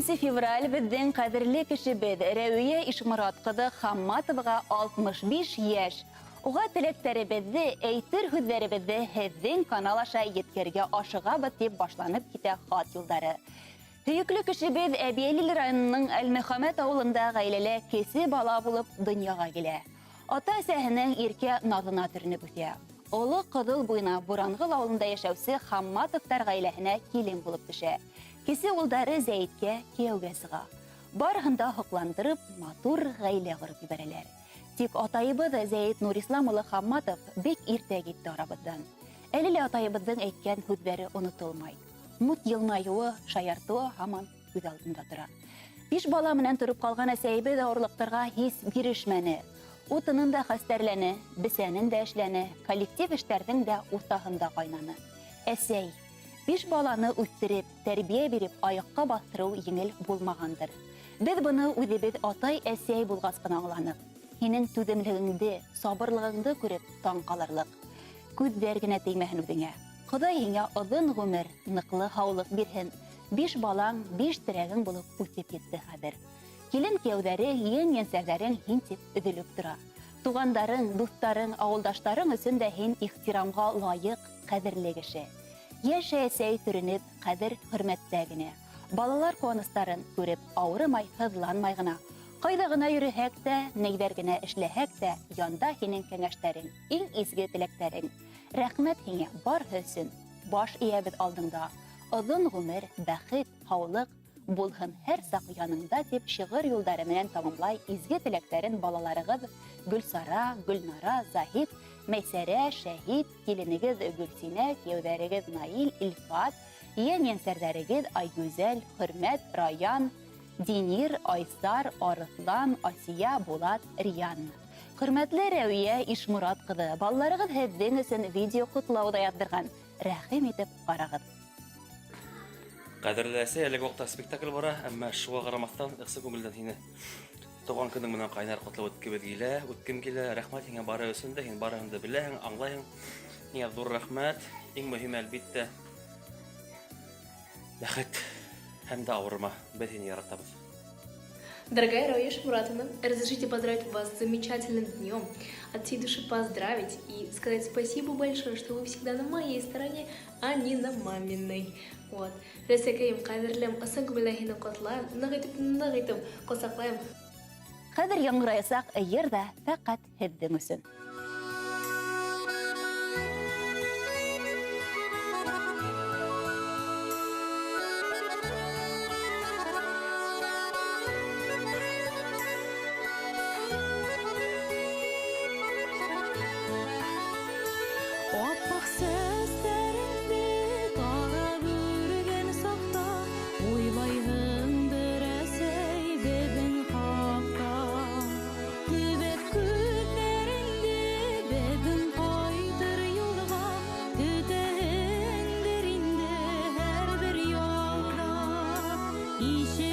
11 февраль біздің қадірлі кішібіз Рәуия Ишмұрат қыды Хамматовға 65 еш. Оға тілектерібізді, әйтір хүддерібізді хәздің канал аша еткерге ашыға бітіп башланып кете хат юлдары. Түйіклі кішібіз Әбиелил районының Әл-Мөхәмәт ауылында ғайлелі кесі бала болып дүнияға келе. Ата сәхінің ерке назына түрініп өте. Олы қыдыл бойына Буранғыл ауылында яшәүсі Хамматовтар ғайләхіне келем болып түші. Кесі ұлдары Зәйітке кеуге сыға. Барғында хұқландырып, матур ғайле ғырып ебәрелер. Тик атайыбыз Зәйіт Нурисламылы Хамматов бек иртә кетті арабыздан. Әлілі атайыбыздың әйткен хүдбәрі ұнытылмай. Мұт елмайуы, шаяртуы хаман күз алдында тұра. 5 бала менен тұрып қалған әсәйбі де орлықтарға хис бирешмәне. Утының да хастерләне, бісәнің да эшләне, коллектив эштәрдің дә уртаһында кайнаны. Әсәй, 5 баланы үттереп, тәрбие беріп, аяққа бастыру еңел булмагандыр. Біз бұны үҙебеҙ атай әсәй булғас кына аңланыҡ. Һинең түҙемлегеңде, сабырлығыңды күреп таң ҡалырлыҡ. Күҙҙәр генә теймәһен үҙеңә. Хоҙай һиңә оҙон ғүмер, ныҡлы һаулыҡ бирһен. 5 балаң, 5 терәгең булып үтеп етте хәҙер. Килен кейәүҙәре, ен-енсәгәрең һин тип өҙөлөп тора. Туғандарың, дуҫтарың, ауылдаштарың өсөн дә һин ихтирамға лайыҡ, ҡәҙерле кеше. Йәшә әсәй төрөнөп, ҡәҙер хөрмәттә генә. Балалар ҡыуаныстарын күреп, ауырымай, һыҙланмай ғына. Ҡайҙа ғына йөрөһәк тә, нәйҙәр генә эшләһәк тә, янда һинең кәңәштәрең, иң изге теләктәрең. Рәхмәт һиңә барыһы өсөн. Баш эйәбеҙ алдыңда. Оҙон ғүмер, бәхет, һаулыҡ булһын һәр саҡ яныңда тип шиғыр юлдары менән тамамлай изге теләктәрен балаларығыҙ Гөлсара, Гөлнара, Заһит, Мәйсәрә, Шәһит, киленегеҙ Гөлсинә, кейәүҙәрегеҙ Наил, Илфат, ен-енсәрҙәрегеҙ Айгүзәл, Хөрмәт, Раян, Динир, Айсар, Арыҫлан, Асия, Булат, Риян. Хөрмәтле Рәүия Ишмұрат ҡыҙы, балаларығыҙ һеҙҙең өсөн видео ҡотлауҙа яҙҙырған. Рәхим итеп ҡарағыҙ. Ҡәҙерле әсәй, әлеге ваҡытта спектакль бара, әммә шуға ҡарамаҫтан ыҡсы күңелдән һине тыуған көнөң менән ҡайнар ҡотлап үткем килә. Рәхмәт һиңә бары өсөн дә, һин барыһын да беләһең, аңлайһың. Һиңә ҙур рәхмәт. Иң мөһиме, әлбиттә, бәхет һәм дә ауырма. Беҙ һине яратабыҙ. Дорогая Рауия Ишмуратовна, разрешите поздравить вас с замечательным днем, от всей души поздравить и сказать спасибо большое, что вы всегда на моей стороне, а не на маминой. Вот. Рәсәкәйем, ҡәҙерлем, ысын күңелдән һине ҡотлайым, ныҡ итеп ҡосаҡлайым. Хәҙер яңғыраясаҡ йыр ҙа фәҡәт һеҙҙең өсөн. İşe